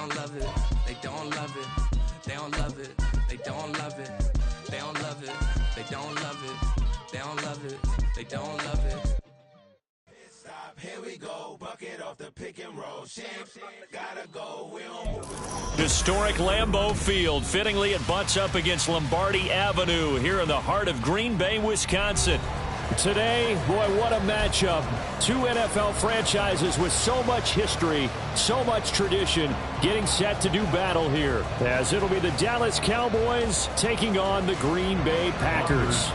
don't love it. They don't love it. They don't love it. They don't love it. They don't love it. They don't love it. They don't love it. They don't love it. Stop, here we go. Bucket off the pick and roll. Champs, gotta go. We don't move. Historic Lambeau Field. Fittingly, it butts up against Lombardi Avenue here in the heart of Green Bay, Wisconsin. Today, boy, what a matchup. Two NFL franchises with so much history, so much tradition, getting set to do battle here, as it'll be the Dallas Cowboys taking on the Green Bay Packers.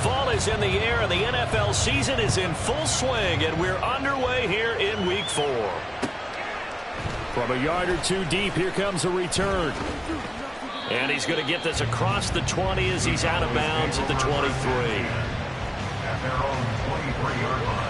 Fall is in the air, and the NFL season is in full swing, and we're underway here in Week 4. From a yard or two deep, here comes a return. And he's going to get this across the 20 as he's out of bounds at the 23. At their own 23-yard line.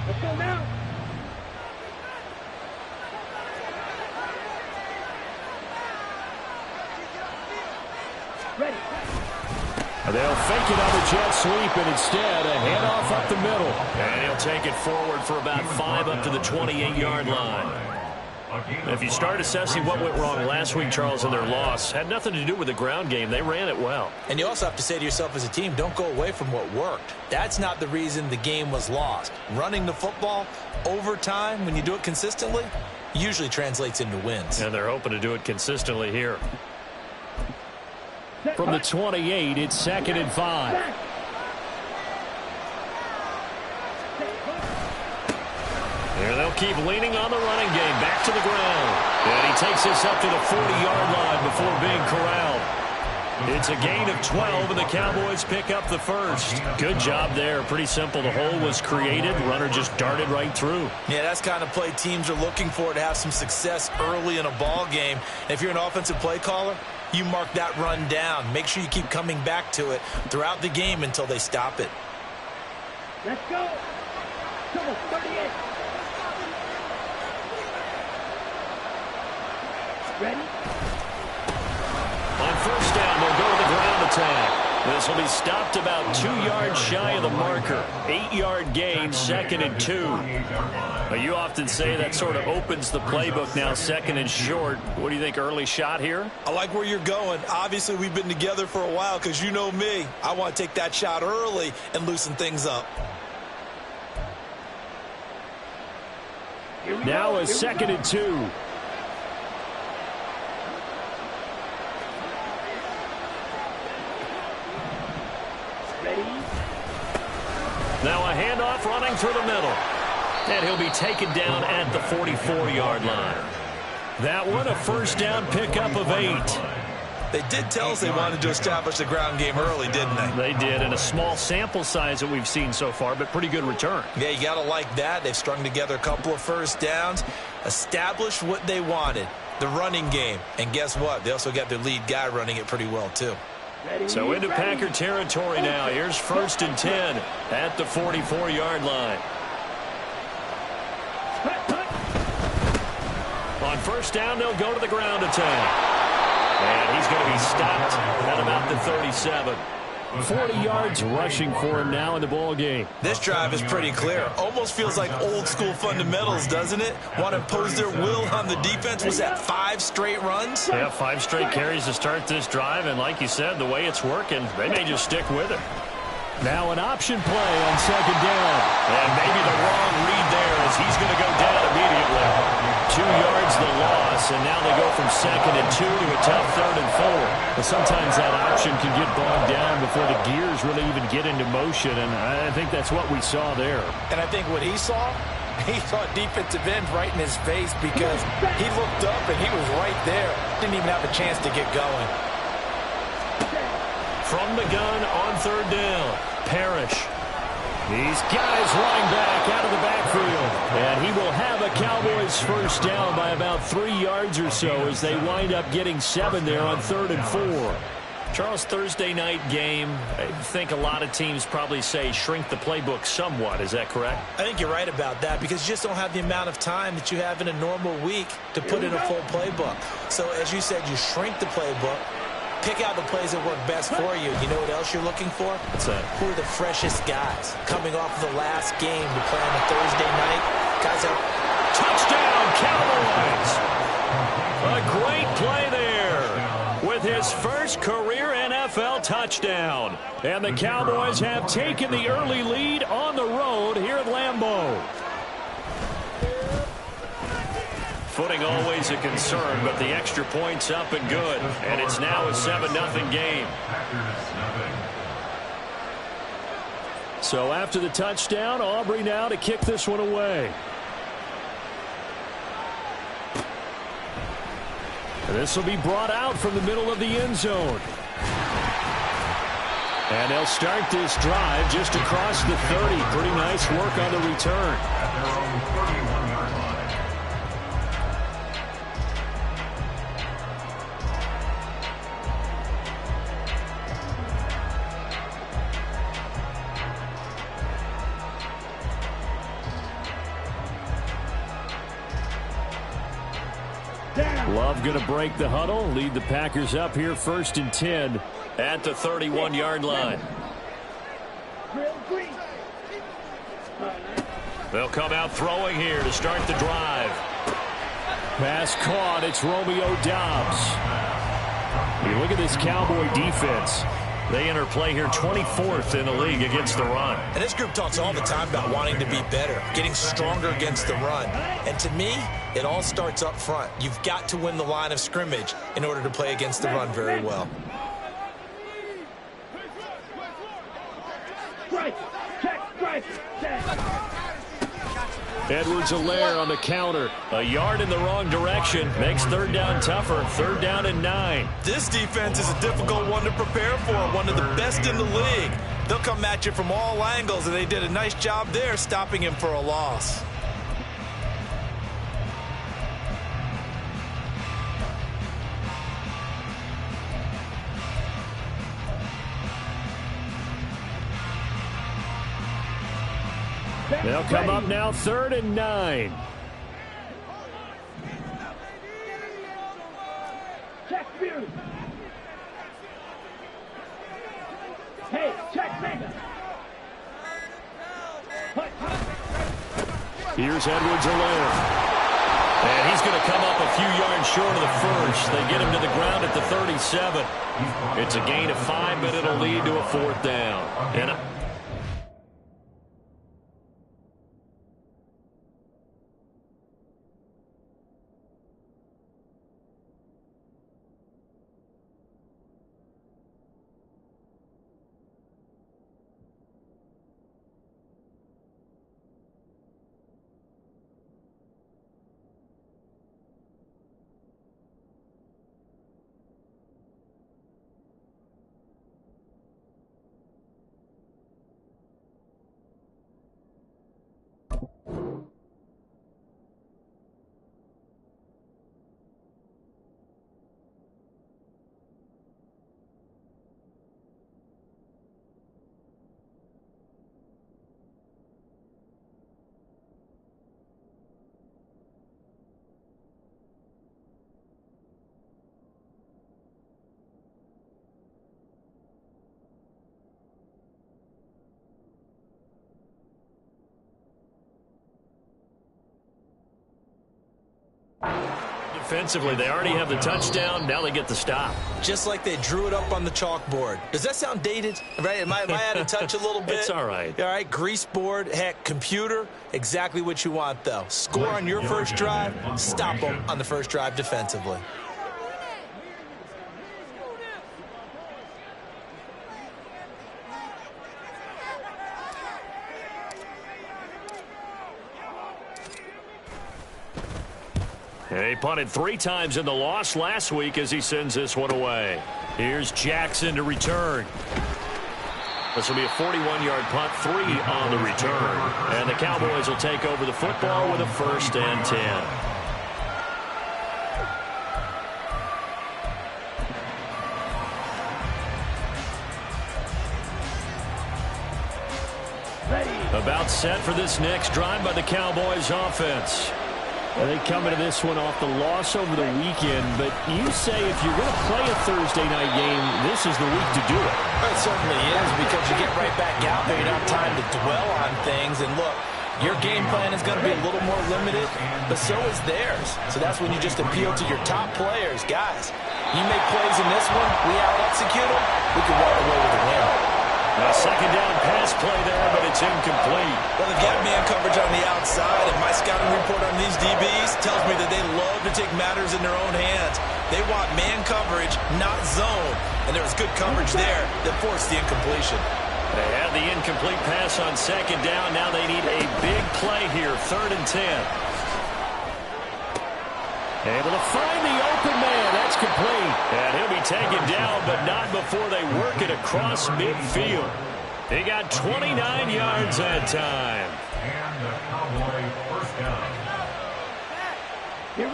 Let's go now. Ready. They'll fake it on the jet sweep, and instead a handoff up the middle. And he'll take it forward for about 5 up to the 28-yard line. If you start assessing what went wrong last week, Charles, in their loss, had nothing to do with the ground game. They ran it well. And you also have to say to yourself as a team, don't go away from what worked. That's not the reason the game was lost. Running the football over time, when you do it consistently, usually translates into wins. And they're hoping to do it consistently here. From the 28, it's 2nd and 5. Here they'll keep leaning on the running game. Back to the ground. And he takes this up to the 40-yard line before being corralled. It's a gain of 12, and the Cowboys pick up the first. Good job there. Pretty simple. The hole was created. Runner just darted right through. Yeah, that's the kind of play teams are looking for to have some success early in a ball game. If you're an offensive play caller, you mark that run down. Make sure you keep coming back to it throughout the game until they stop it. Let's go. Come on, 38. Ready? On first down, they'll go to the ground attack. This will be stopped about 2 yards shy of the marker. 8-yard gain, 2nd and 2. But you often say that sort of opens the playbook now, 2nd and short. What do you think, early shot here? I like where you're going. Obviously, we've been together for a while because you know me. I want to take that shot early and loosen things up. Now a 2nd and 2. Now a handoff running through the middle. And he'll be taken down at the 44-yard line. That one, a first down pickup of 8. They did tell us they wanted to establish the ground game early, didn't they? They did, in a small sample size that we've seen so far, but pretty good return. Yeah, you got to like that. They've strung together a couple of first downs, established what they wanted, the running game. And guess what? They also got their lead guy running it pretty well, too. So into Packer territory now. Here's 1st and 10 at the 44-yard line. On first down, they'll go to the ground attack. And he's going to be stopped at about the 37. 40 yards rushing for him now in the ball game. This drive is pretty clear. Almost feels like old school fundamentals, doesn't it? Want to impose their will on the defense. Was that 5 straight runs? Yeah, 5 straight carries to start this drive. And like you said, the way it's working, they may just stick with it. Now an option play on 2nd down. And maybe the wrong read there as he's going to go down immediately. 2 yards the loss, and now they go from 2nd and 2 to a tough 3rd and 4. But sometimes that option can get bogged down before the gears really even get into motion, and I think that's what we saw there. And I think what he saw defensive end right in his face because he looked up and he was right there. Didn't even have a chance to get going. From the gun on 3rd down, Parrish. He's got his running back out of the backfield. And he will have a Cowboys first down by about 3 yards or so as they wind up getting 7 there on 3rd and 4. Charles, Thursday night game, I think a lot of teams probably say shrink the playbook somewhat. Is that correct? I think you're right about that because you just don't have the amount of time that you have in a normal week to put in a full playbook. So, as you said, you shrink the playbook, pick out the plays that work best for you. You know what else you're looking for? What's that? Who are the freshest guys coming off of the last game to play on a Thursday night? Guys are touchdown, Cowboys! A great play there with his first career NFL touchdown. And the Cowboys have taken the early lead on the road here at Lambeau. Footing always a concern, but the extra point's up and good. And it's now a 7-0 game. So after the touchdown, Aubrey now to kick this one away. This will be brought out from the middle of the end zone. And they'll start this drive just across the 30. Pretty nice work on the return. At their own 31-yard line. Love going to break the huddle, lead the Packers up here 1st and 10 at the 31-yard line. They'll come out throwing here to start the drive. Pass caught. It's Romeo Doubs. You look at this Cowboy defense. They enter play here 24th in the league against the run. And this group talks all the time about wanting to be better, getting stronger against the run. And to me, it all starts up front. You've got to win the line of scrimmage in order to play against the run very well. Edwards-Helaire on the counter. A yard in the wrong direction. Makes 3rd down tougher. 3rd down and 9. This defense is a difficult one to prepare for. One of the best in the league. They'll come at you from all angles, and they did a nice job there stopping him for a loss. They'll come up now 3rd and 9. Check view. Hey, check Vega. Here's Edwards-Helaire. And he's going to come up a few yards short of the first. They get him to the ground at the 37. It's a gain of 5, but it'll lead to a 4th down. And defensively, they already have the touchdown. Now they get the stop. Just like they drew it up on the chalkboard. Does that sound dated? Right? Am I out of touch a little bit? It's all right. All right, grease board, heck, computer, exactly what you want, though. Score on your first drive, stop them on the first drive defensively. And he punted 3 times in the loss last week as he sends this one away. Here's Jackson to return. This will be a 41-yard punt, 3 on the return. And the Cowboys will take over the football with a 1st and 10. About set for this next drive by the Cowboys offense. They come into this one off the loss over the weekend, but you say if you're going to play a Thursday night game, this is the week to do it. It certainly is, because you get right back out there. You don't have time to dwell on things. And look, your game plan is going to be a little more limited, but so is theirs. So that's when you just appeal to your top players. Guys, you make plays in this one, we out-execute them, we can walk away with a win. A second down pass play there, but it's incomplete. Well, they've got man coverage on the outside, and my scouting report on these DBs tells me that they love to take matters in their own hands. They want man coverage, not zone. And there was good coverage there that forced the incompletion. They had the incomplete pass on second down. Now they need a big play here, 3rd and 10. Able to find the open man. That's complete. And he'll be taken down, but not before they work it across midfield. He got 29 yards that time. And the Cowboy first down.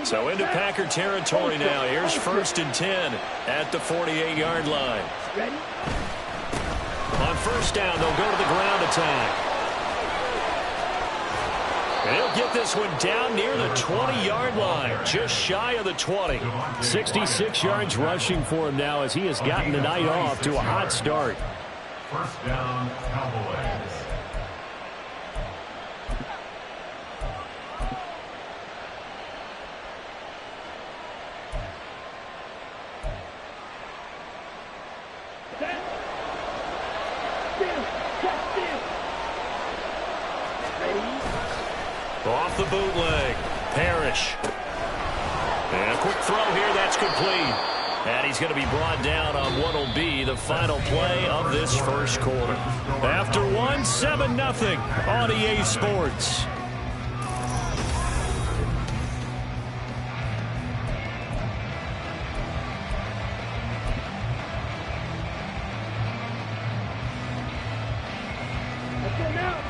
So into Packer territory now. Here's 1st and 10 at the 48-yard line. On 1st down, they'll go to the ground attack. And he'll get this one down near the 20-yard line, just shy of the 20. 66 yards rushing for him now as he has gotten the night off to a hot start. 1st down, Cowboys. Off the bootleg, Parrish. And a quick throw here, that's complete. And he's going to be brought down on what will be the final play of this first quarter. After 7-0 on EA Sports.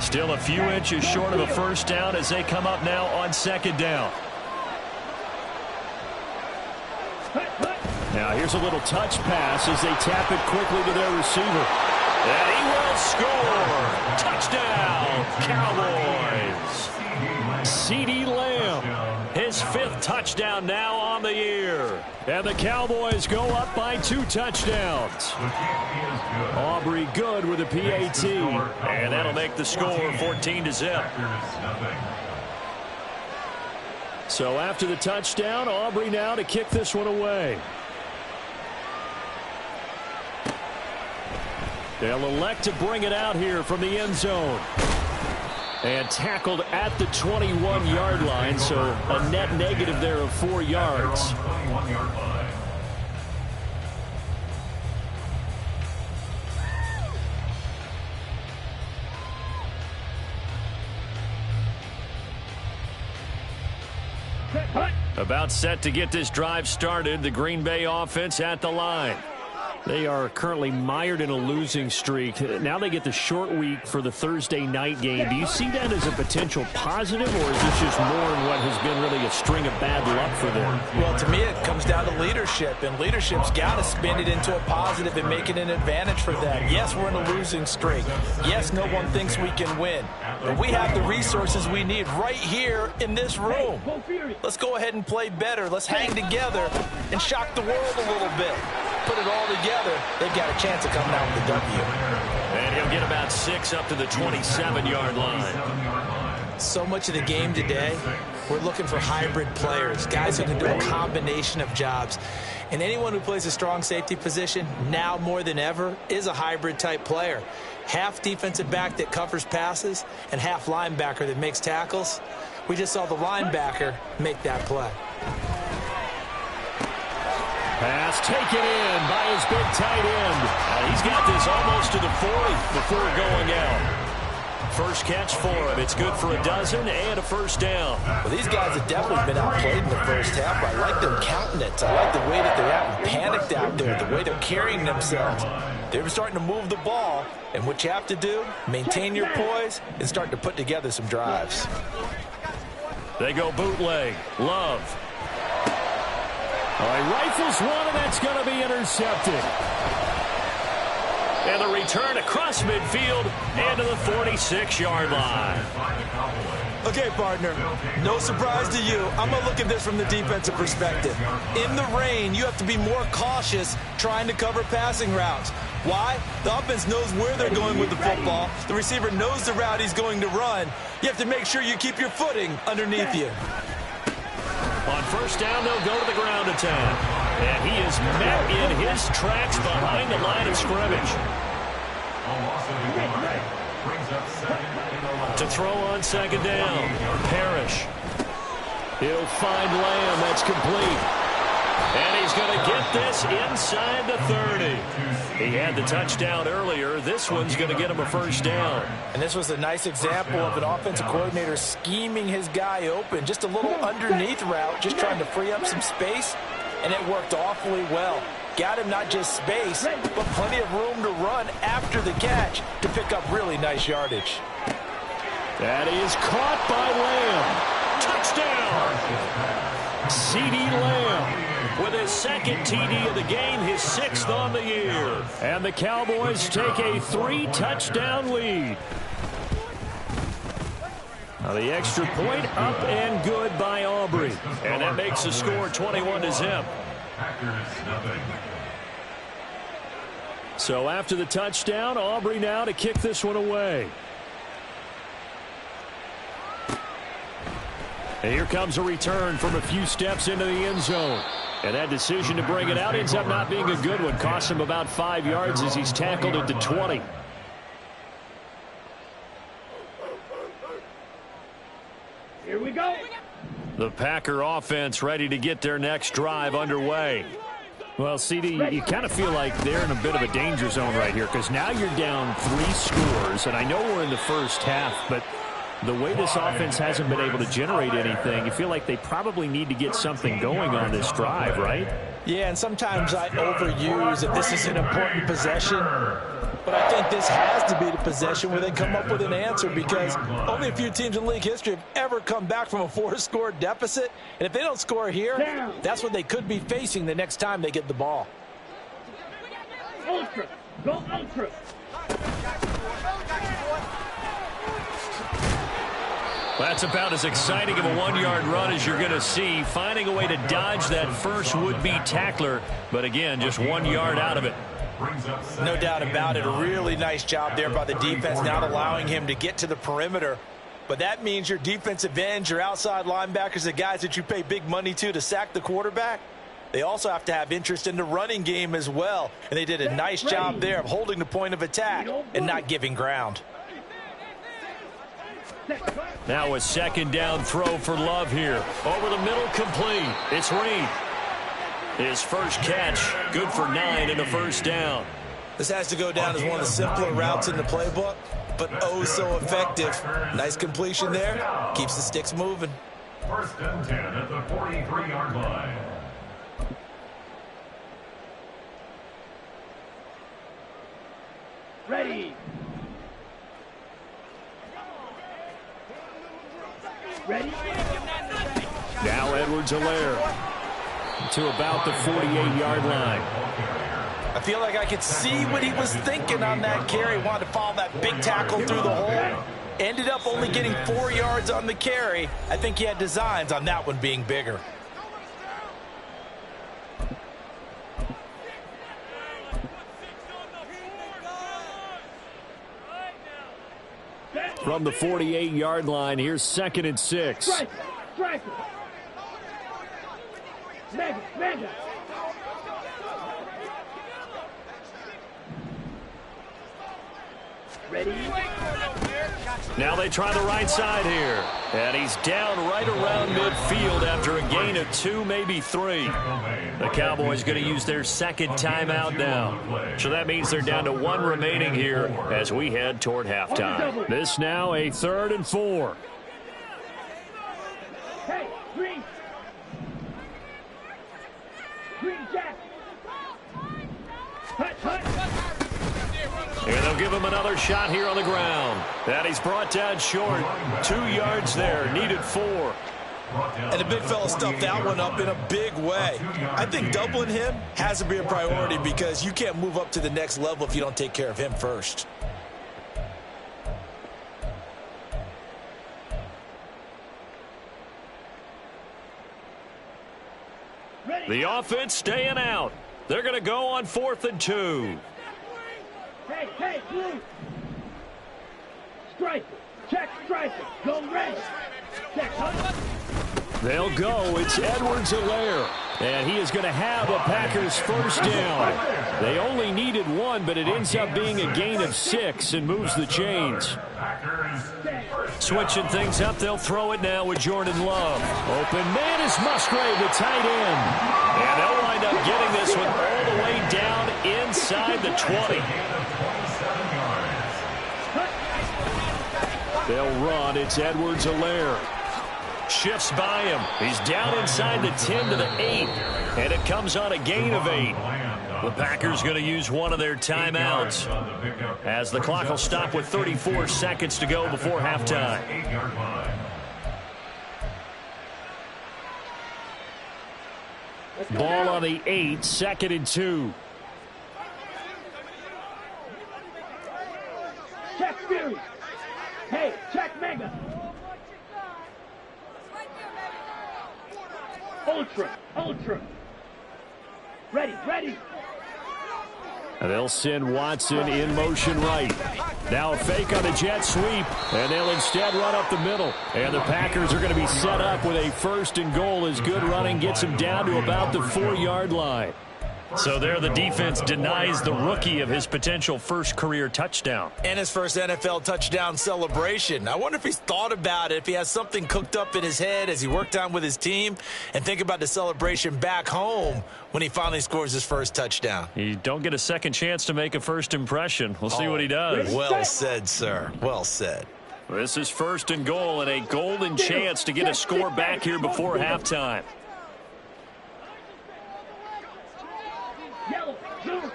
Still a few inches short of a 1st down as they come up now on 2nd down. Now here's a little touch pass as they tap it quickly to their receiver. And he will score. Touchdown, Cowboys. CeeDee Lamb, his 5th touchdown now on the year. And the Cowboys go up by 2 touchdowns. Aubrey good with a PAT. And that'll make the score 14-0. So after the touchdown, Aubrey now to kick this one away. They'll elect to bring it out here from the end zone. And tackled at the 21-yard line, so a net negative there of 4 yards. About set to get this drive started, the Green Bay offense at the line. They are currently mired in a losing streak. Now they get the short week for the Thursday night game. Do you see that as a potential positive, or is this just more in what has been really a string of bad luck for them? Well, to me, it comes down to leadership, and leadership's got to spin it into a positive and make it an advantage for them. Yes, we're in a losing streak. Yes, no one thinks we can win. But we have the resources we need right here in this room. Let's go ahead and play better. Let's hang together and shock the world a little bit. Put it all together, they've got a chance of coming out with a W. And he'll get about 6 up to the 27-yard line. So much of the game today, we're looking for hybrid players, guys who can do a combination of jobs. And anyone who plays a strong safety position, now more than ever, is a hybrid-type player. Half defensive back that covers passes and half linebacker that makes tackles. We just saw the linebacker make that play. Pass taken in by his big tight end. He's got this almost to the 40 before going out. First catch for him. It's good for a dozen and a first down. Well, these guys have definitely been outplayed in the first half. I like their countenance. I like the way that they haven't panicked out there, the way they're carrying themselves. They're starting to move the ball, and what you have to do, maintain your poise and start to put together some drives. They go bootleg. Love. All right, rifles one, and that's going to be intercepted. And the return across midfield and to the 46-yard line. Okay, partner, no surprise to you. I'm going to look at this from the defensive perspective. In the rain, you have to be more cautious trying to cover passing routes. Why? The offense knows where they're going with the football. The receiver knows the route he's going to run. You have to make sure you keep your footing underneath you. On first down, they'll go to the ground attack. And he is met in his tracks behind the line of scrimmage. To throw on second down, Parrish. He'll find Lamb. That's complete. And he's going to get this inside the 30. He had the touchdown earlier. This one's going to get him a first down. And this was a nice example of an offensive coordinator scheming his guy open. Just a little underneath route, just trying to free up some space. And it worked awfully well. Got him not just space, but plenty of room to run after the catch to pick up really nice yardage. That is caught by Lamb. Touchdown! CD Lamb with his second TD of the game, his 6th on the year. And the Cowboys take a 3-touchdown lead. Now the extra point up and good by Aubrey. And that makes the score 21-0. So after the touchdown, Aubrey now to kick this one away. And here comes a return from a few steps into the end zone. And that decision to bring it out ends up not being a good one. Costs him about 5 yards as he's tackled at the 20. Here we go. The Packer offense ready to get their next drive underway. Well, CD, you kind of feel like they're in a bit of a danger zone right here because now you're down 3 scores. And I know we're in the first half, but the way this offense hasn't been able to generate anything, you feel like they probably need to get something going on this drive, right? Yeah, and sometimes I overuse that this is an important possession. But I think this has to be the possession where they come up with an answer because only a few teams in league history have ever come back from a 4-score deficit. And if they don't score here, that's what they could be facing the next time they get the ball. Ultra. Go ultra. That's about as exciting of a 1-yard run as you're going to see. Finding a way to dodge that first would-be tackler. But again, just 1 yard out of it. No doubt about it. A really nice job there by the defense, not allowing him to get to the perimeter. But that means your defensive ends, your outside linebackers, the guys that you pay big money to sack the quarterback, they also have to have interest in the running game as well. And they did a nice job there of holding the point of attack and not giving ground. Now a second down throw for Love here. Over the middle, complete. It's Reed. His first catch, good for 9 and a first down. This has to go down as one of the simpler routes in the playbook, but oh so effective. Nice completion there. Keeps the sticks moving. First and 10 at the 43-yard line. Ready. Ready. Now Edwards-Helaire to about the 48-yard line. I feel like I could see what he was thinking on that carry. Wanted to follow that big tackle through the hole. Ended up only getting 4 yards on the carry. I think he had designs on that one being bigger. From the 48-yard line, here's 2nd and 6. Striker. Mega. Ready? Now they try the right side here. And he's down right around midfield after a gain of 2, maybe 3. The Cowboys going to use their second timeout now. So that means they're down to 1 remaining here as we head toward halftime. This now a 3rd and 4. Hey, green. Green jack. Hut, hut. And they'll give him another shot here on the ground. And he's brought down short. 2 yards there. Needed 4. And the big fella stuffed that one up in a big way. I think doubling him has to be a priority because you can't move up to the next level if you don't take care of him first. The offense staying out. They're going to go on 4th and 2. Hey, hey, blue. Striker. Check striker. Go red. Check, hut. They'll go. It's Edwards-Helaire. And he is going to have a Packers first down. They only needed 1, but it ends up being a gain of 6 and moves the chains. Switching things up, they'll throw it now with Jordan Love. Open man is Musgrave, the tight end. And they'll wind up getting this one all the way down inside the 20. They'll run. It's Edwards-Helaire. Shifts by him. He's down inside the 10 to the 8. And it comes on a gain of 8. The Packers going to use one of their timeouts as the clock will stop with 34 seconds to go before halftime. Ball on the 8, 2nd and 2. Check Fury. Hey, check Mega. Ultra, ultra. Ready, ready. And they'll send Watson in motion right. Now a fake on the jet sweep, and they'll instead run up the middle. And the Packers are going to be set up with a 1st and goal as good running gets them down to about the 4-yard line. So there the defense denies the rookie of his potential first career touchdown. And his first NFL touchdown celebration. I wonder if he's thought about it, if he has something cooked up in his head as he worked on with his team, and think about the celebration back home when he finally scores his first touchdown. You don't get a second chance to make a first impression. We'll see what he does. Well said, sir. Well said. This is 1st and goal and a golden chance to get a score back here before halftime. Yellow, zoom.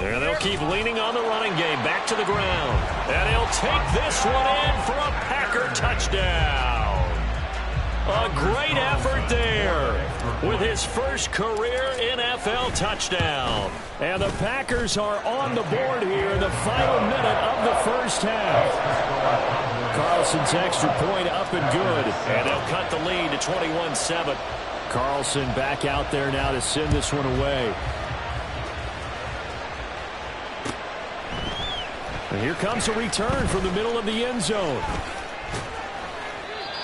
And they'll keep leaning on the running game. Back to the ground. And he'll take this one in for a Packer touchdown. A great effort there with his first career NFL touchdown. And the Packers are on the board here in the final minute of the first half. Carlson's extra point up and good. And they'll cut the lead to 21-7. Carlson back out there now to send this one away. And here comes a return from the middle of the end zone.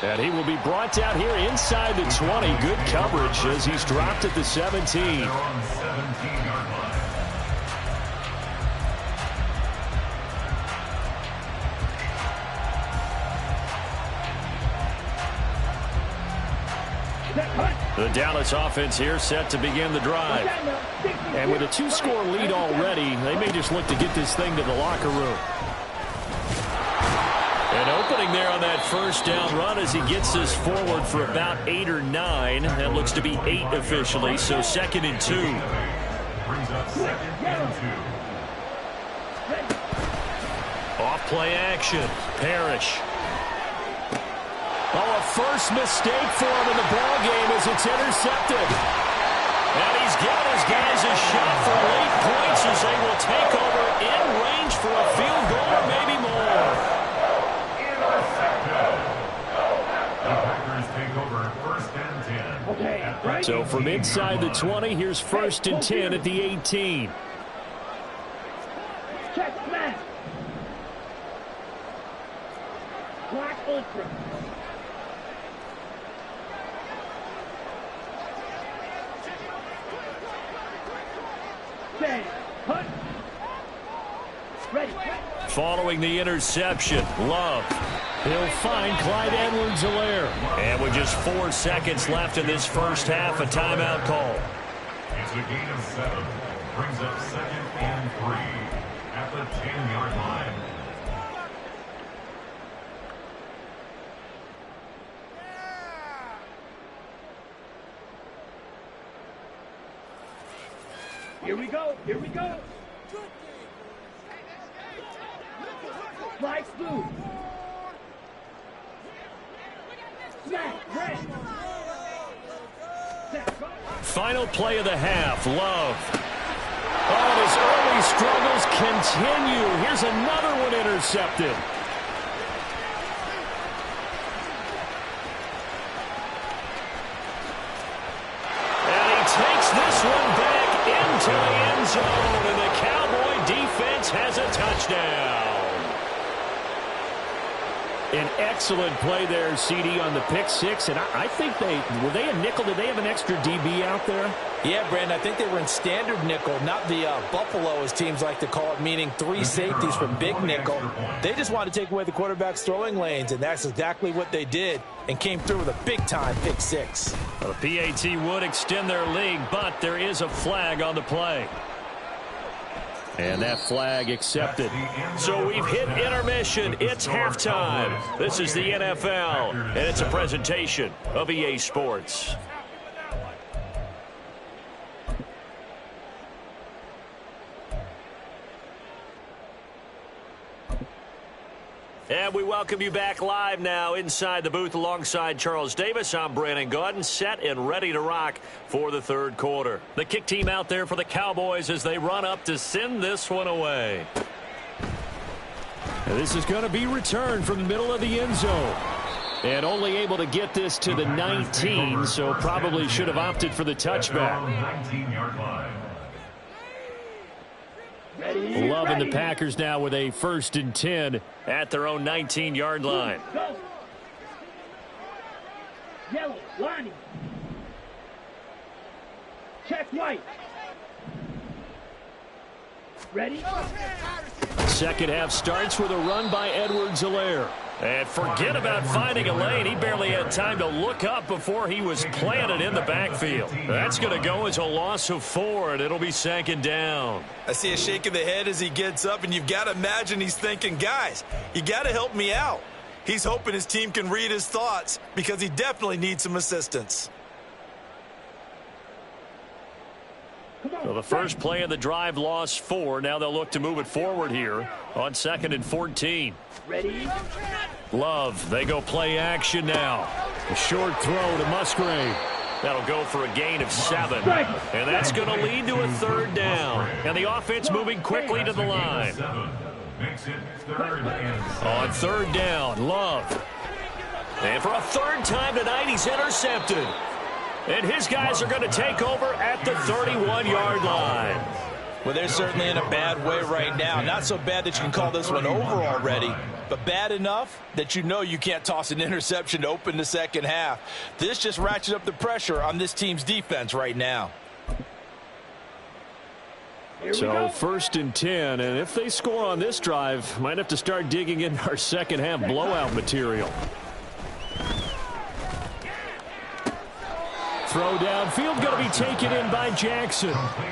And he will be brought down here inside the 20. Good coverage as he's dropped at the 17. The Dallas offense here set to begin the drive. And with a 2-score lead already, they may just look to get this thing to the locker room. An opening there on that first down run as he gets this forward for about 8 or 9. That looks to be 8 officially, so 2nd and 2. Off play action. Parrish. Oh, a first mistake for him in the ball game as it's intercepted. And he's given his guys a shot for late points as they will take over in range for a field goal or maybe more. So from inside the 20, here's 1st and 10 at the 18. Check smash. Black ultra. Stand. Hunt. Ready. Following the interception, Love. He'll find Clyde Edwards-Helaire. And with just 4 seconds left in this first half, a timeout call. It's a gain of 7. Brings up 2nd and 3 at the 10-yard line. Here we go. Here we go. Flag smooth. Snap. Ready. Set. Go. Final play of the half, Love. Oh, and his early struggles continue. Here's another one intercepted. And he takes this one back into the end zone, and the Cowboy defense has a touchdown. An excellent play there, CD, on the pick six. And I think were they a nickel? Did they have an extra DB out there? Yeah, Brandon, I think they were in standard nickel, not the Buffalo, as teams like to call it, meaning 3 safeties from big nickel. They just wanted to take away the quarterback's throwing lanes, and that's exactly what they did, and came through with a big-time pick six. Well, the PAT would extend their lead, but there is a flag on the play. And that flag accepted. So we've hit intermission. It's halftime. This is the NFL, and it's a presentation of EA Sports. And we welcome you back live now inside the booth alongside Charles Davis. I'm Brandon Gaudin, set and ready to rock for the third quarter. The kick team out there for the Cowboys as they run up to send this one away. And this is going to be returned from the middle of the end zone. And only able to get this to the 19, so probably should have opted for the touchback. 19-yard line. Loving the Packers now with a 1st and 10 at their own 19-yard line. Go. Yellow, Lonnie. Check white. Ready? Second half starts with a run by Edwards-Helaire. And forget about finding a lane. He barely had time to look up before he was planted in the backfield. That's going to go as a loss of 4, and it'll be 2nd down. I see a shake of the head as he gets up, and you've got to imagine he's thinking, guys, you got to help me out. He's hoping his team can read his thoughts because he definitely needs some assistance. So the first play of the drive lost 4. Now they'll look to move it forward here on 2nd and 14. Ready? Love, they go play action now. A short throw to Musgrave. That'll go for a gain of 7. And that's going to lead to a 3rd down. And the offense moving quickly to the line. Makes it 3rd and 7. On 3rd down, Love. And for a 3rd time tonight, he's intercepted. And his guys are going to take over at the 31-yard line. Well, they're certainly in a bad way right now. Not so bad that you can call this one over already, but bad enough that you know you can't toss an interception to open the second half. This just ratchets up the pressure on this team's defense right now. So 1st and 10, and if they score on this drive, might have to start digging in our second half blowout material. Throw downfield going to be taken in by Jackson.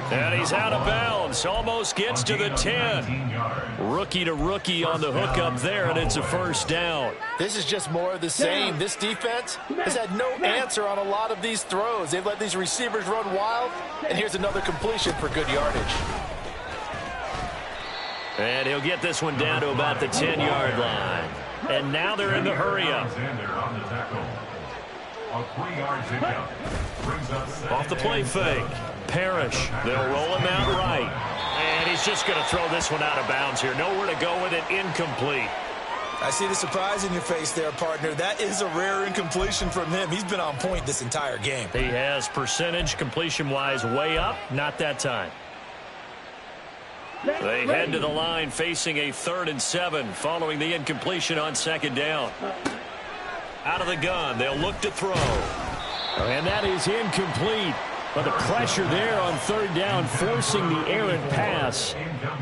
And he's out of bounds. Almost gets to the 10. Rookie to rookie on the hook up there, and it's a 1st down. This is just more of the same. This defense has had no answer on a lot of these throws. They've let these receivers run wild, and here's another completion for good yardage. And he'll get this one down to about the 10-yard line. And now they're in the hurry-up. Off the play fake. Parrish. They'll roll him out right. And he's just going to throw this one out of bounds here. Nowhere to go with it. Incomplete. I see the surprise in your face there, partner. That is a rare incompletion from him. He's been on point this entire game. He has percentage completion-wise way up. Not that time. They head to the line facing a 3rd and 7 following the incompletion on 2nd down. Out of the gun, they'll look to throw. And that is incomplete. But the pressure there on third down, forcing the errant pass.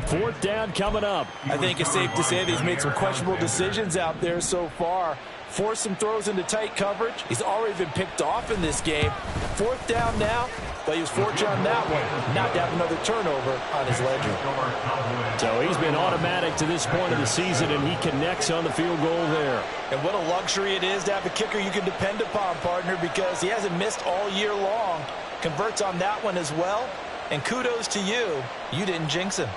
Fourth down coming up. I think it's safe to say that he's made some questionable decisions out there so far. Forced some throws into tight coverage. He's already been picked off in this game. Fourth down now, but he was fortunate on that one not to have another turnover on his ledger. So he's been automatic to this point of the season, and he connects on the field goal there. And what a luxury it is to have a kicker you can depend upon, partner, because he hasn't missed all year long. Converts on that one as well. And kudos to you. You didn't jinx him.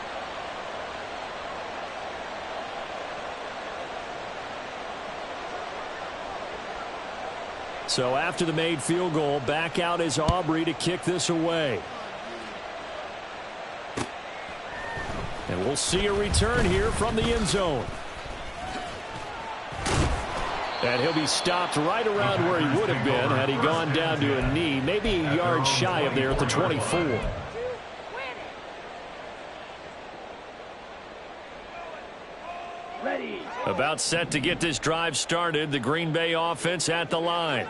So after the made field goal, back out is Aubrey to kick this away. And we'll see a return here from the end zone. And he'll be stopped right around where he would have been had he gone down to a knee, maybe a yard shy of there at the 24. Ready. About set to get this drive started, the Green Bay offense at the line.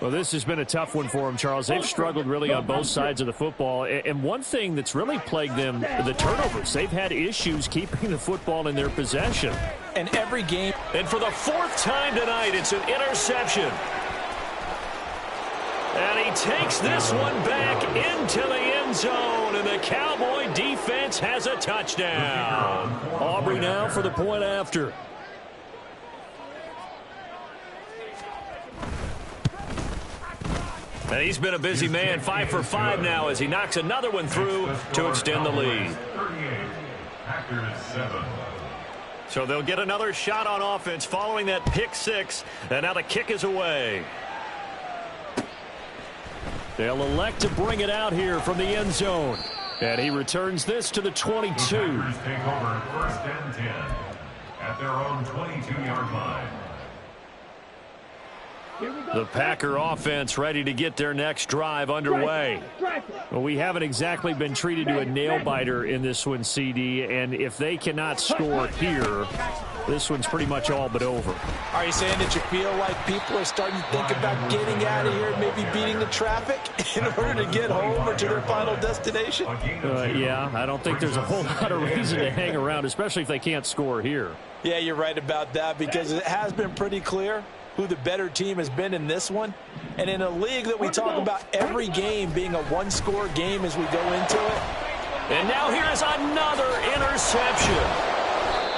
Well, this has been a tough one for them, Charles. They've struggled really on both sides of the football. And one thing that's really plagued them, the turnovers. They've had issues keeping the football in their possession. And every game. And for the fourth time tonight, it's an interception. And he takes this one back into the end zone, and the Cowboy defense has a touchdown. Aubrey now for the point after. And he's been a busy man, 5 for 5 now as he knocks another one through to extend the lead. So they'll get another shot on offense following that pick six, and now the kick is away. They'll elect to bring it out here from the end zone. And he returns this to the 22. The Packers take over first and 10 at their own 22-yard line. The Packer offense ready to get their next drive underway. Well, we haven't exactly been treated to a nail-biter in this one, CD, and if they cannot score here, this one's pretty much all but over. Are you saying that you feel like people are starting to think about getting out of here and maybe beating the traffic in order to get home or to their final destination? Yeah, I don't think there's a whole lot of reason to hang around, especially if they can't score here. Yeah, you're right about that because it has been pretty clear who the better team has been in this one. And in a league that we talk about every game being a one-score game as we go into it. And now here is another interception.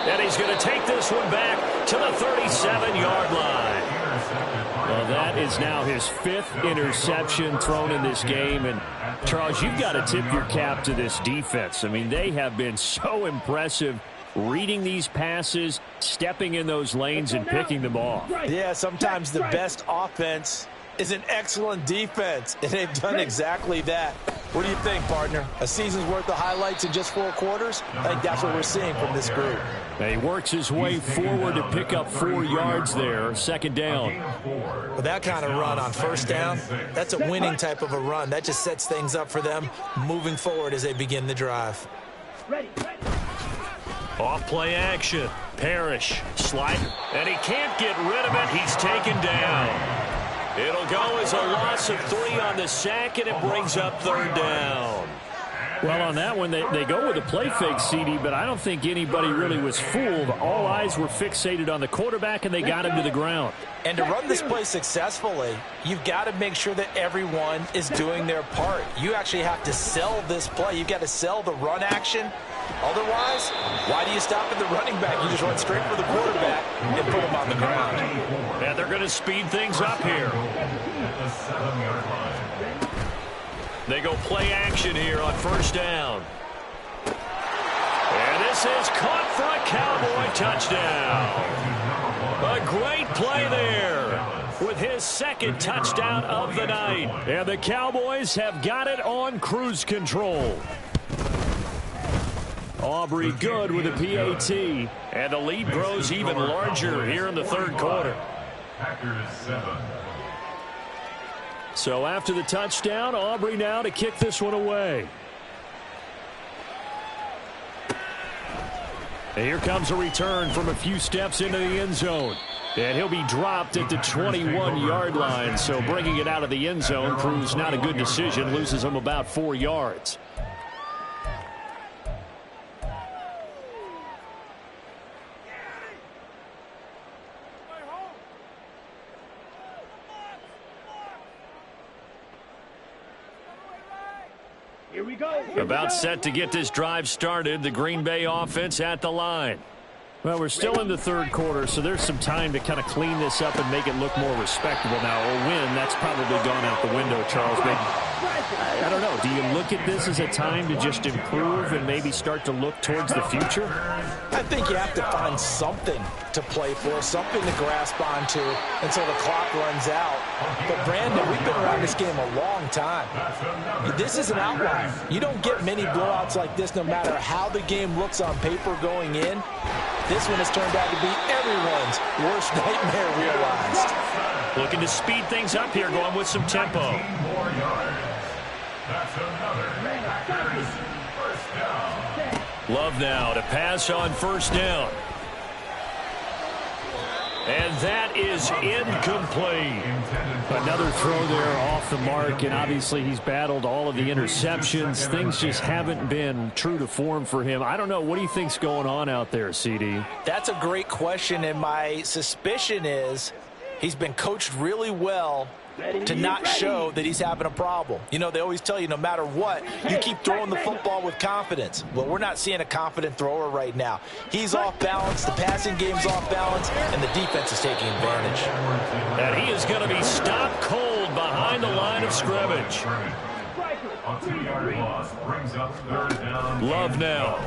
And he's going to take this one back to the 37-yard line. Well, that is now his fifth interception thrown in this game. And, Charles, you've got to tip your cap to this defense. I mean, they have been so impressive reading these passes, stepping in those lanes, and picking them off. Yeah, sometimes the best offense is an excellent defense, and they've done exactly that. What do you think, partner? A season's worth of highlights in just 4 quarters? I think that's what we're seeing from this group. He works his way forward to pick up 4 yards there, second down. With that kind of run on first down, that's a winning type of a run. That just sets things up for them moving forward as they begin the drive. Ready. Off play action. Parrish. Slide. And he can't get rid of it. He's taken down. It'll go as a loss of 3 on the sack, and it brings up third down. Well, on that one, they go with a play fake, CD, but I don't think anybody really was fooled. All eyes were fixated on the quarterback, and they got him to the ground. And to run this play successfully, you've got to make sure that everyone is doing their part. You actually have to sell this play. You've got to sell the run action. Otherwise, why do you stop at the running back? You just run straight for the quarterback and put him on the ground. And they're going to speed things up here. They go play action here on first down. And this is caught for a Cowboy touchdown. A great play there with his second touchdown of the night. And the Cowboys have got it on cruise control. Aubrey good with a PAT. And the lead grows even larger here in the third quarter. Packers 7. So after the touchdown, Aubrey now to kick this one away. And here comes a return from a few steps into the end zone. And he'll be dropped at the 21-yard line. So bringing it out of the end zone proves not a good decision. Loses him about 4 yards. Here we go. About set to get this drive started. The Green Bay offense at the line. Well, we're still in the third quarter, so there's some time to kind of clean this up and make it look more respectable. Now, a win, that's probably gone out the window, Charles. But I don't know. Do you look at this as a time to just improve and maybe start to look towards the future? I think you have to find something to play for, something to grasp onto until the clock runs out. But, Brandon, we've been around this game a long time. This is an outlier. You don't get many blowouts like this no matter how the game looks on paper going in. This one has turned out to be everyone's worst nightmare realized. Looking to speed things up here, going with some tempo. Love now to pass on first down. And that is incomplete. Another throw there off the mark, and obviously he's battled all of the interceptions. Things just haven't been true to form for him. I don't know. What do you think's going on out there, CD? That's a great question, and my suspicion is he's been coached really well to not show that he's having a problem. You know, they always tell you no matter what, you keep throwing the football with confidence. Well, we're not seeing a confident thrower right now. He's off balance, the passing game's off balance, and the defense is taking advantage. And he is going to be stopped cold behind the line of scrimmage. A 2-yard loss brings up third down. Love now.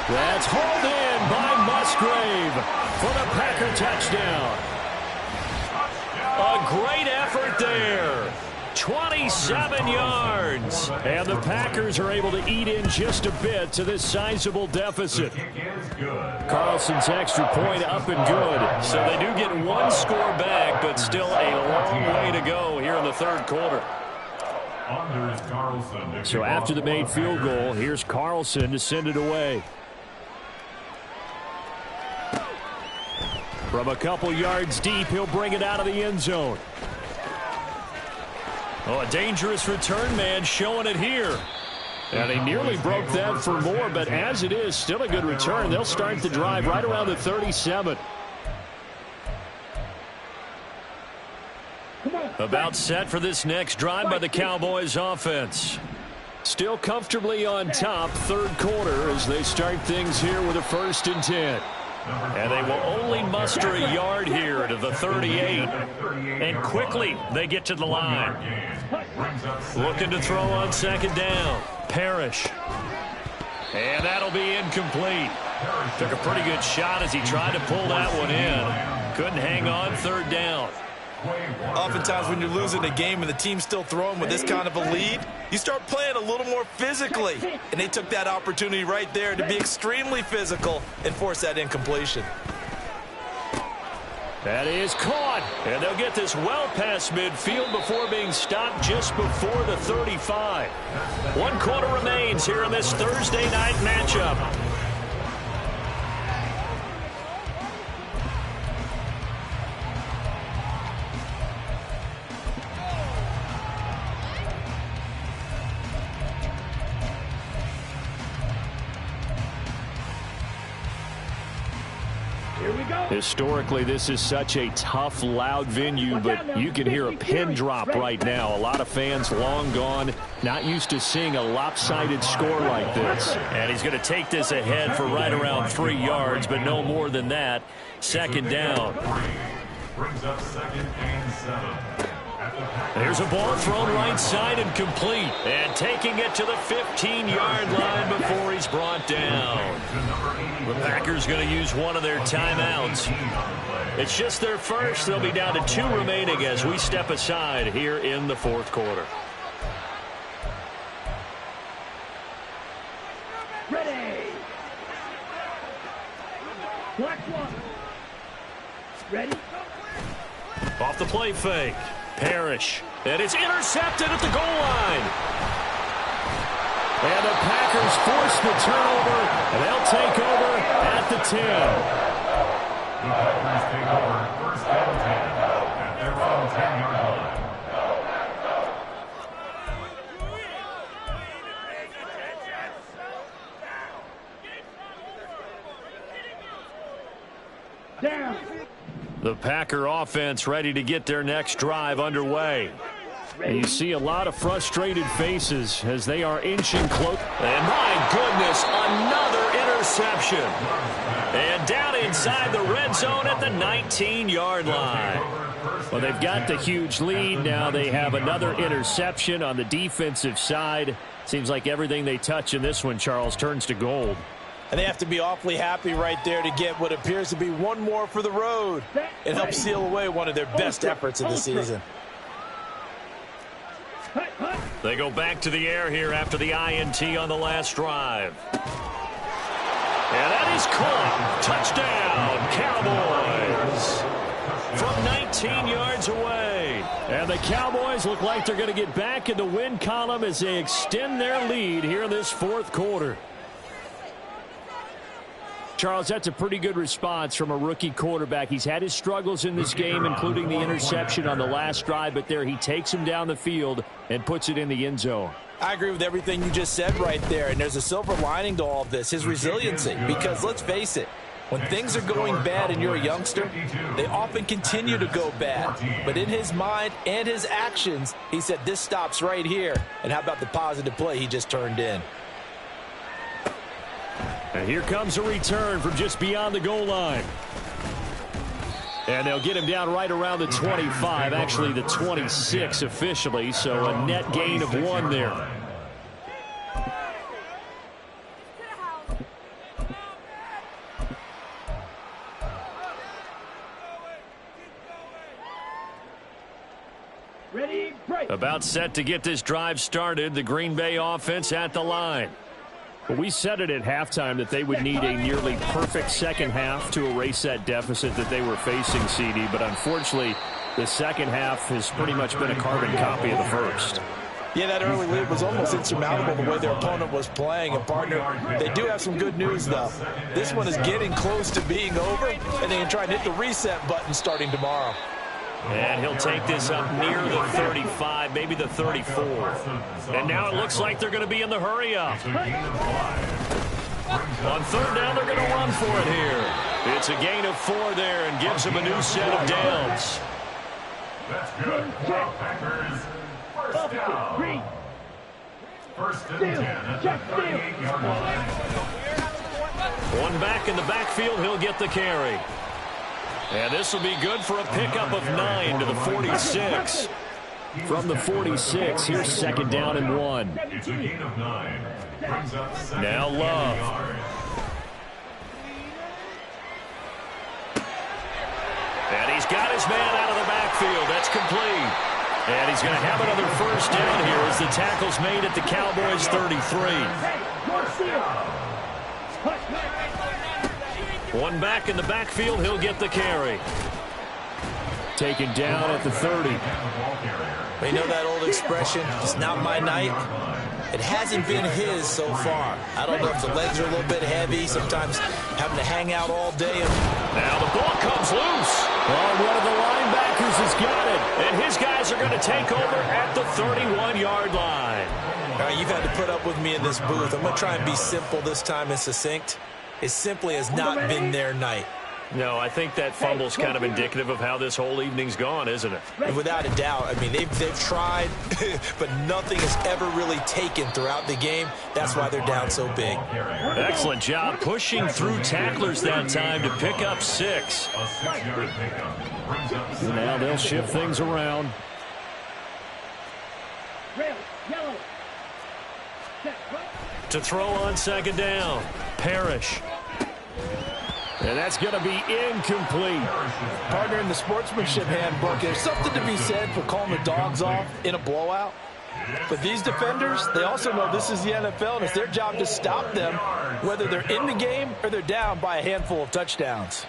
That's hauled in by Musgrave for the Packer touchdown. A great effort there. 27 yards. And the Packers are able to eat in just a bit to this sizable deficit. Carlson's extra point up and good. So they do get one score back, but still a long way to go here in the third quarter. So after the made field goal, here's Carlson to send it away. From a couple yards deep, he'll bring it out of the end zone. Oh, a dangerous return man showing it here. And he nearly broke that for more, but as it is, still a good return. They'll start the drive right around the 37. About set for this next drive by the Cowboys offense. Still comfortably on top, third quarter, as they start things here with a 1st and 10. And they will only muster a yard here to the 38. And quickly they get to the line. Looking to throw on second down. Parrish. And that'll be incomplete. Took a pretty good shot as he tried to pull that one in. Couldn't hang on, third down. Oftentimes when you're losing a game and the team's still throwing with this kind of a lead, you start playing a little more physically. And they took that opportunity right there to be extremely physical and force that incompletion. That is caught. And they'll get this well past midfield before being stopped just before the 35. 1 quarter remains here in this Thursday night matchup. Historically, this is such a tough, loud venue, but you can hear a pin drop right now. A lot of fans long gone, not used to seeing a lopsided score like this. And he's going to take this ahead for right around 3 yards, but no more than that. Second down. Brings up 2nd and 7. There's a ball thrown right side and complete. And taking it to the 15-yard line before he's brought down. The Packers going to use one of their timeouts. It's just their first. They'll be down to 2 remaining as we step aside here in the fourth quarter. Ready. Black one. Ready. Off the play fake. Parrish. And it's intercepted at the goal line. And the Packers force the turnover, and they'll take over at at the 10. The Packers take over first and 10 at their own 10-yard line. Down. The Packer offense ready to get their next drive underway. And you see a lot of frustrated faces as they are inching close. And my goodness, another interception. And down inside the red zone at the 19-yard line. Well, they've got the huge lead. Now they have another interception on the defensive side. Seems like everything they touch in this one, Charles, turns to gold. And they have to be awfully happy right there to get what appears to be one more for the road. It helps seal away one of their best efforts of the season. They go back to the air here after the INT on the last drive. And that is caught. Touchdown, Cowboys. From 19 yards away. And the Cowboys look like they're going to get back in the win column as they extend their lead here in this fourth quarter. Charles, that's a pretty good response from a rookie quarterback. He's had his struggles in this game, including the interception on the last drive, but there he takes him down the field and puts it in the end zone. I agree with everything you just said right there, and there's a silver lining to all of this, his resiliency, because let's face it, when things are going bad and you're a youngster, they often continue to go bad. But in his mind and his actions, he said this stops right here. And how about the positive play he just turned in? And here comes a return from just beyond the goal line. And they'll get him down right around the 25, actually the 26 officially, so a net gain of 1 there. Ready, break. About set to get this drive started, the Green Bay offense at the line. Well, we said it at halftime that they would need a nearly perfect second half to erase that deficit that they were facing, CD. But unfortunately, the second half has pretty much been a carbon copy of the first. Yeah, that early lead was almost insurmountable the way their opponent was playing. And, partner, they do have some good news, though. This one is getting close to being over, and they can try and hit the reset button starting tomorrow. And he'll take this up near the 35, maybe the 34. And now it looks like they're going to be in the hurry-up. On third down, they're going to run for it here. It's a gain of 4 there and gives them a new set of downs. That's good. Packers first down. First and 10 at the 38-yard line. One back in the backfield, he'll get the carry. And this will be good for a pickup of 9 to the 46. From the 46, here's second down and 1. It's a gain of 9. Brings up second now Love. And he's got his man out of the backfield. That's complete. And he's going to have another first down here as the tackle's made at the Cowboys' 33. One back in the backfield, he'll get the carry. Taken down at the 30. You know that old expression, it's not my night? It hasn't been his so far. I don't know if the legs are a little bit heavy, sometimes having to hang out all day. Now the ball comes loose. Oh, one of the linebackers has got it. And his guys are going to take over at the 31-yard line. All right, you've had to put up with me in this booth. I'm going to try and be simple this time and succinct. It simply has not been their night. No, I think that fumble's kind of indicative of how this whole evening's gone, isn't it? And without a doubt. I mean, they've tried, but nothing has ever really taken throughout the game. That's why they're down so big. Excellent job pushing through tacklers that time to pick up 6. Now they'll shift things around. To throw on second down, Parrish. And that's going to be incomplete. Partner, in the sportsmanship handbook, there's something to be said for calling the dogs off in a blowout. But these defenders, they also know this is the NFL, and it's their job to stop them, whether they're in the game or they're down by a handful of touchdowns.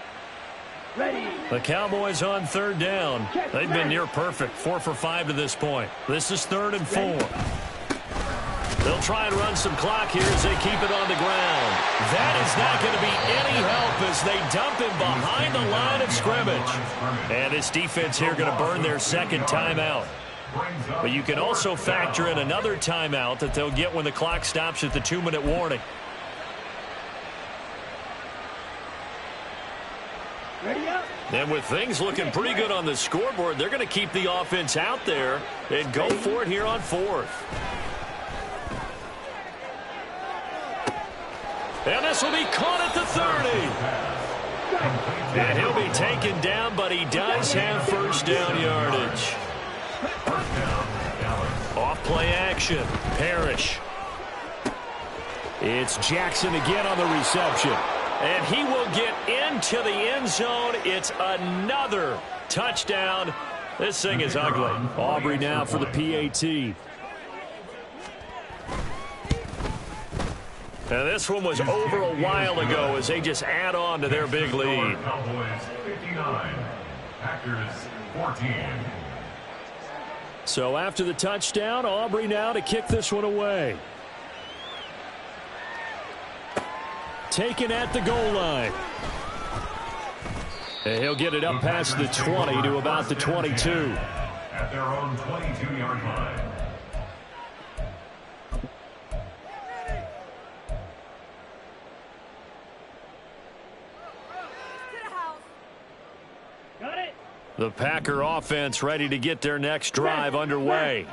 The Cowboys on third down. They've been near perfect, 4 for 5 to this point. This is 3rd and 4. They'll try and run some clock here as they keep it on the ground. That is not going to be any help as they dump him behind the line of scrimmage. And this defense here going to burn their second timeout. But you can also factor in another timeout that they'll get when the clock stops at the 2-minute warning. And with things looking pretty good on the scoreboard, they're going to keep the offense out there and go for it here on 4th. And this will be caught at the 30. And he'll be taken down, but he does have first down yardage. Off play action. Parrish. It's Jackson again on the reception. And he will get into the end zone. It's another touchdown. This thing is ugly. Aubrey now for the PAT. Now this one was over a while ago as they just add on to their big lead. Cowboys 59, Packers 14. So after the touchdown, Aubrey now to kick this one away. Taken at the goal line. And he'll get it up past the 20 to about the 22. At their own 22-yard line. The Packer offense ready to get their next drive underway.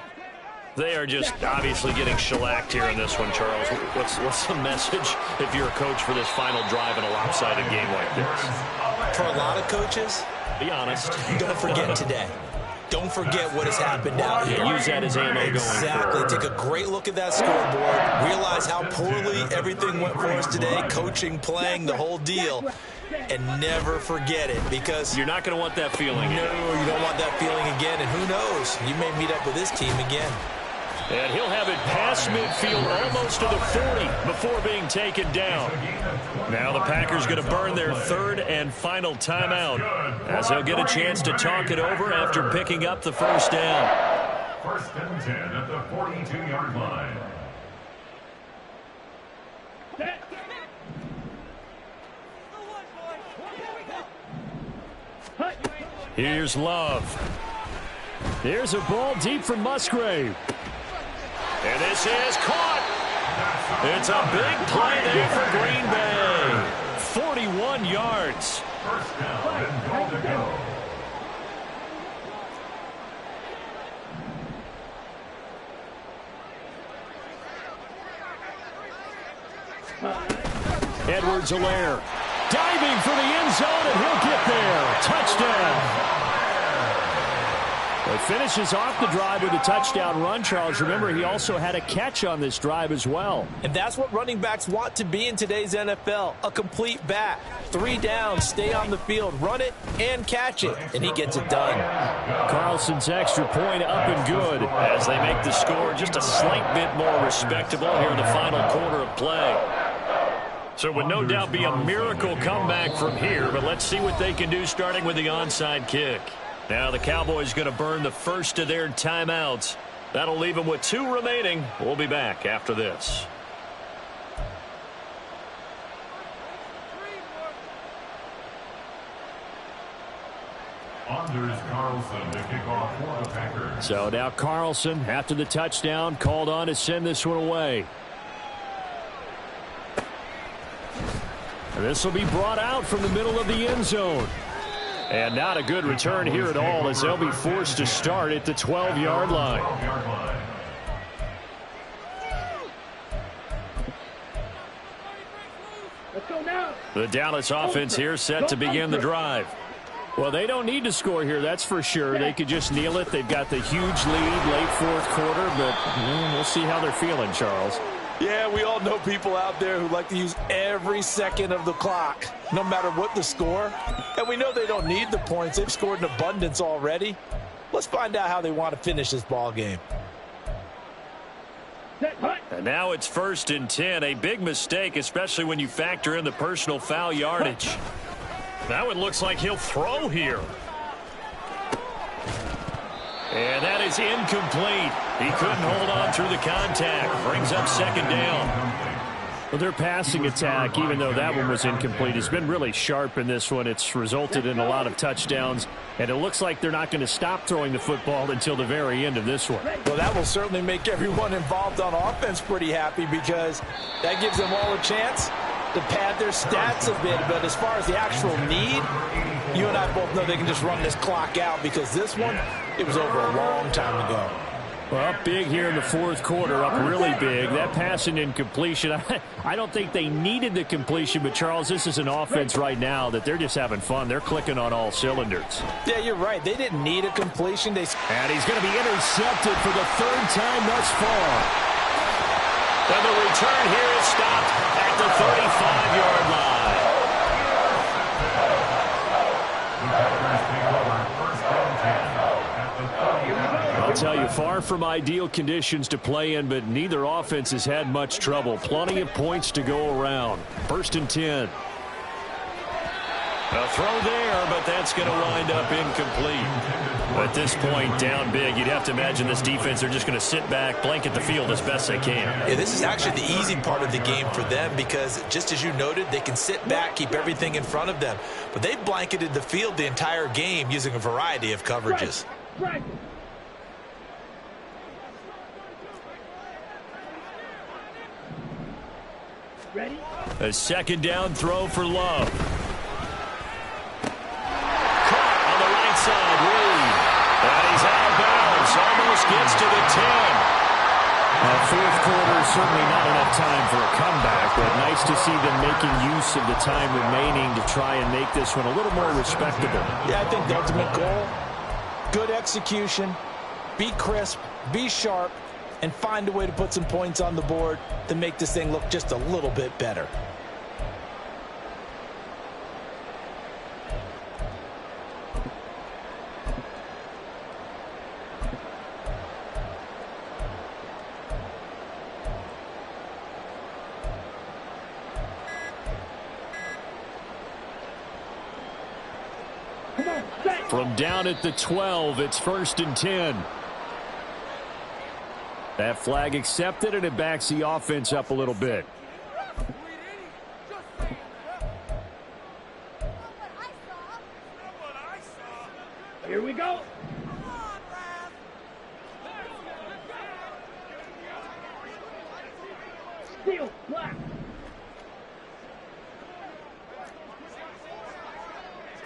They are just obviously getting shellacked here in this one, Charles. What's the message if you're a coach for this final drive in a lopsided game like this? For a lot of coaches, be honest. Don't forget today. Don't forget what has happened out here. Use that as ammo going forward. Exactly. Take a great look at that scoreboard. Realize how poorly everything went for us today. Coaching, playing, the whole deal. And never forget it, because you're not going to want that feeling again. No, you don't want that feeling again. And who knows? You may meet up with this team again. And he'll have it past midfield almost to the 40 before being taken down. Now the Packers going to burn their third and final timeout as they'll get a chance to talk it over after picking up the first down. First and 10 at the 42-yard line. Here's Love. There's a ball deep from Musgrave. And this is caught. It's a big play there for Green Bay. 41 yards. First down and goal to go. Edwards-Helaire diving for the end zone, and he'll get there. Touchdown. It finishes off the drive with a touchdown run, Charles. Remember, he also had a catch on this drive as well. And that's what running backs want to be in today's NFL, a complete back. 3 downs, stay on the field, run it, and catch it. And he gets it done. Carlson's extra point up and good as they make the score just a slight bit more respectable here in the final quarter of play. So it would no doubt be a miracle comeback from here, but let's see what they can do starting with the onside kick. Now the Cowboys going to burn the first of their timeouts. That'll leave them with 2 remaining. We'll be back after this. Anders Carlson to kick off for the Packers. So now Carlson, after the touchdown, called on to send this one away. This will be brought out from the middle of the end zone. And not a good return here at all as they'll be forced to start at the 12-yard line. The Dallas offense here set to begin the drive. Well, they don't need to score here, that's for sure. They could just kneel it. They've got the huge lead late fourth quarter, but we'll see how they're feeling, Charles. Yeah, we all know people out there who like to use every second of the clock, no matter what the score. And we know they don't need the points. They've scored in abundance already. Let's find out how they want to finish this ball game. And now it's 1st and 10. A big mistake, especially when you factor in the personal foul yardage. Now it looks like he'll throw here. And that is incomplete. He couldn't hold on through the contact. Brings up second down. Well, their passing attack, even though that one was incomplete, has been really sharp in this one. It's resulted in a lot of touchdowns, and it looks like they're not going to stop throwing the football until the very end of this one. Well, that will certainly make everyone involved on offense pretty happy because that gives them all a chance to pad their stats a bit. But as far as the actual need, you and I both know they can just run this clock out because this one, it was over a long time ago. Well, up big here in the fourth quarter, up really big. That pass and incompletion, I don't think they needed the completion, but, Charles, this is an offense right now that they're just having fun. They're clicking on all cylinders. Yeah, you're right. They didn't need a completion. And he's going to be intercepted for the third time thus far. And the return here is stopped at the 35-yard line. I'll tell you, far from ideal conditions to play in, but neither offense has had much trouble. Plenty of points to go around. First and 10. A throw there, but that's going to wind up incomplete. At this point, down big, you'd have to imagine this defense, they're just going to sit back, blanket the field as best they can. Yeah, this is actually the easy part of the game for them because, just as you noted, they can sit back, keep everything in front of them. But they've blanketed the field the entire game using a variety of coverages. Right. Ready? A second down throw for Love. Caught on the right side, Reed. And he's out of bounds, almost gets to the 10. Fourth quarter, certainly not enough time for a comeback, but nice to see them making use of the time remaining to try and make this one a little more respectable. Yeah, I think the ultimate goal, good execution, be crisp, be sharp, and find a way to put some points on the board to make this thing look just a little bit better. From down at the 12, it's first and 10. That flag accepted, and it backs the offense up a little bit. Here we go. Steal, black.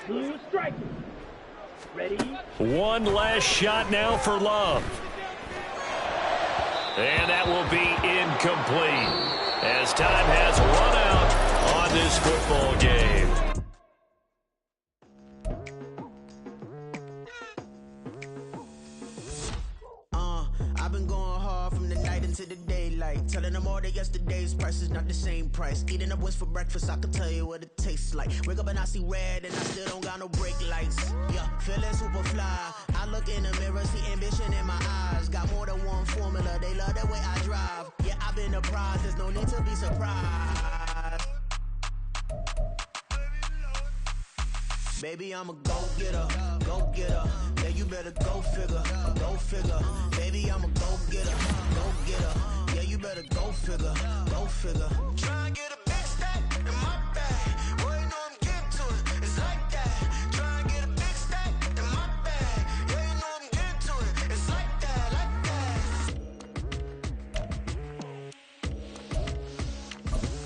Blue striking. Ready? One last shot now for Love. And that will be incomplete as time has run out on this football game. I've been going hard from the night into the daylight, telling them all that yesterday's price is not the same price. Eating up what's for breakfast, I can tell you what it tastes like. Wake up and I see red and I still don't got no brake lights. Yeah, feeling super fly. I look in the mirror, see ambition in my eyes. Got more than one formula, they love the way I drive. Yeah, I've been a prize, there's no need to be surprised. Baby, I'm a go-getter, go-getter. Yeah, you better go figure, go figure. Baby, I'm a go-getter, go-getter. Yeah, you better go figure, go figure. Try and get a big stack in my bag. Boy, you know I'm getting to it, it's like that. Try and get a big stack in my bag. Yeah, you know I'm getting to it, it's like that, like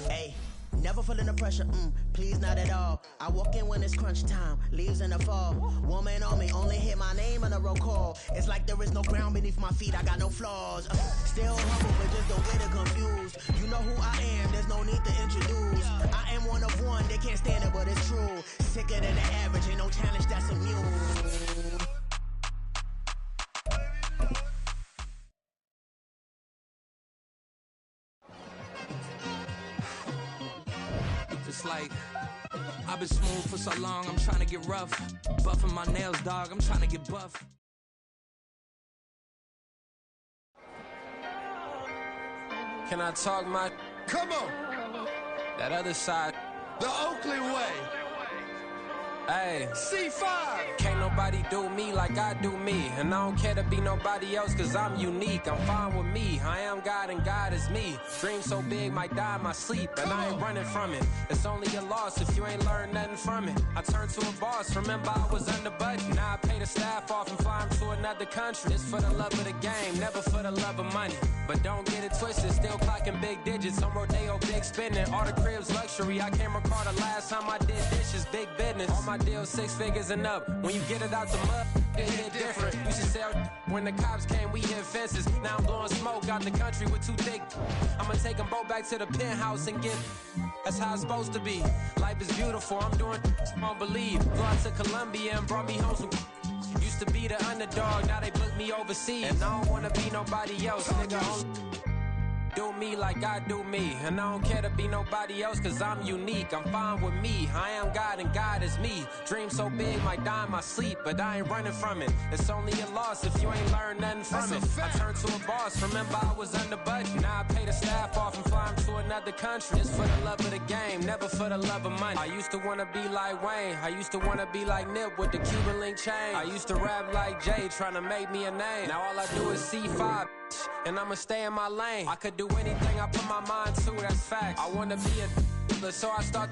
that. Hey, never feeling the pressure, please not at all. I walk in when it's crunch time, leaves in the fall. Woman on me, only hit my name on a roll call. It's like there is no ground beneath my feet, I got no flaws. Still humble, but just don't get it confused. You know who I am, there's no need to introduce. I am one of one, they can't stand it, but it's true. Sicker than the average, ain't no challenge that's immune. It's like I've been smooth for so long, I'm trying to get rough. Buffing my nails, dog, I'm trying to get buff. Can I talk my... Come on, That other side. the Oakland way. Hey, C5. can't nobody do me like I do me. And I don't care to be nobody else, cause I'm unique. I'm fine with me, I am God and God is me. Dream so big, might die in my sleep, and I ain't running from it. It's only a loss if you ain't learned nothing from it. I turned to a boss, remember I was under budget. Now I pay the staff off and fly them to another country. It's for the love of the game, never for the love of money. But don't get it twisted, still clocking big digits. On Rodeo, big spending, all the cribs luxury. I can't recall the last time I did dishes, big business. All my deals 6 figures and up. When you get it out the mud, it hit different. Used to sell when the cops came, we hit fences. Now I'm blowing smoke out the country with too thick. I'ma take them both back to the penthouse and get. That's how it's supposed to be. Life is beautiful, I'm doing won't believe. Flew out to Colombia and brought me home some. Used to be the underdog, now they book me overseas. And I don't wanna be nobody else, nigga. Do me like I do me. And I don't care to be nobody else, cause I'm unique. I'm fine with me, I am God and God is me. Dream so big, might die in my sleep, but I ain't running from it. It's only a loss if you ain't learned nothing from it. I turned to a boss, remember I was under budget. Now I pay the staff off and fly them to another country. It's for the love of the game, never for the love of money. I used to wanna be like Wayne, I used to wanna be like Nip with the Cuban link chain. I used to rap like Jay, trying to make me a name. Now all I do is C5, and I'ma stay in my lane. I could do anything I put my mind to, that's fact. I wanna be a so I start.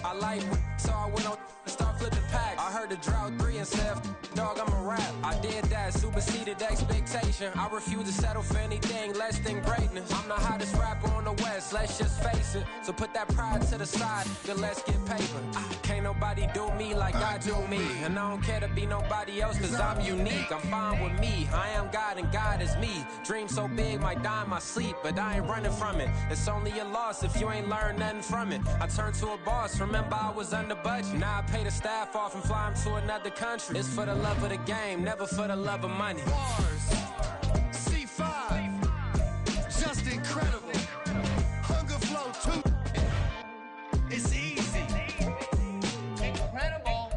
I like, so I went on and start flipping packs. I heard the drought 3 and said, dog, I'm a rap. I did that, superseded expectation. I refuse to settle for anything less than greatness. I'm the hottest rapper on the West, let's just face it. So put that pride to the side, then let's get paper. Can't nobody do me like I do me. And I don't care to be nobody else, cause I'm unique. I'm fine with me, I am God and God is me. Dream so big, might die in my sleep, but I ain't running from it. It's only a loss if you ain't learned nothing from it. I turned to a boss, remember I was under budget. Now I pay the staff off and fly them to another country. It's for the love of the game, never for the love of money. Bars, C5, just incredible. Hunger flow 2, it's easy. Incredible.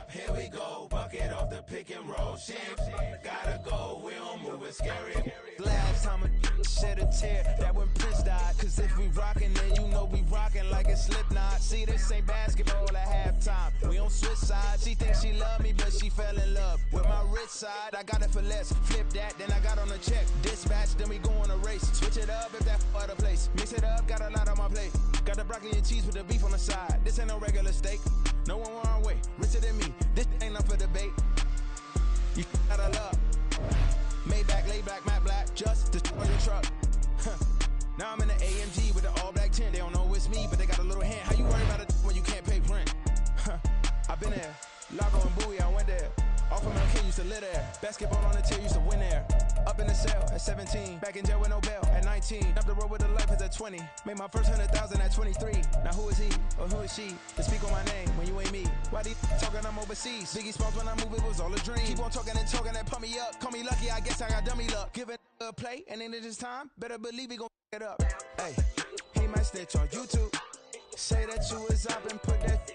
Here we go, bucket off the pick and roll. Shit, gotta go, we don't move, it's scary. Last time a shed a tear, that when Prince died. Cause if we rockin', then you know we rockin' like a Slipknot. See, this ain't basketball at halftime. We on switch sides. She thinks she love me, but she fell in love with my rich side. I got it for less. Flip that, then I got on a check. Dispatch, then we go on a race. Switch it up if that other place. Mix it up, got a lot on my plate. Got the broccoli and cheese with the beef on the side. This ain't no regular steak. No one wrong way, richer than me. This ain't up for debate. You got a love. Maybach, lay back, matte black, just to on your truck. Now I'm in the AMG with the all black tint. They don't know it's me, but they got a little hint. How you worry about it when you can't pay rent? I've been there. Lago and Bowie, I went there. Off of Mount King, used to live there. Basketball on the tier, used to win there. Up in the cell at 17. Back in jail with no bail at 19. Up the road with a life as at 20. Made my first 100,000 at 23. Now who is he or who is she to speak on my name when you ain't me? Why they talking I'm overseas? Biggie Smalls when I move, it was all a dream. Keep on talking and pump me up. Call me lucky, I guess I got dummy luck. Give it a play, and then it's time. Better believe he gon' it up. Hey, he might snitch on YouTube. Say that you was up and put that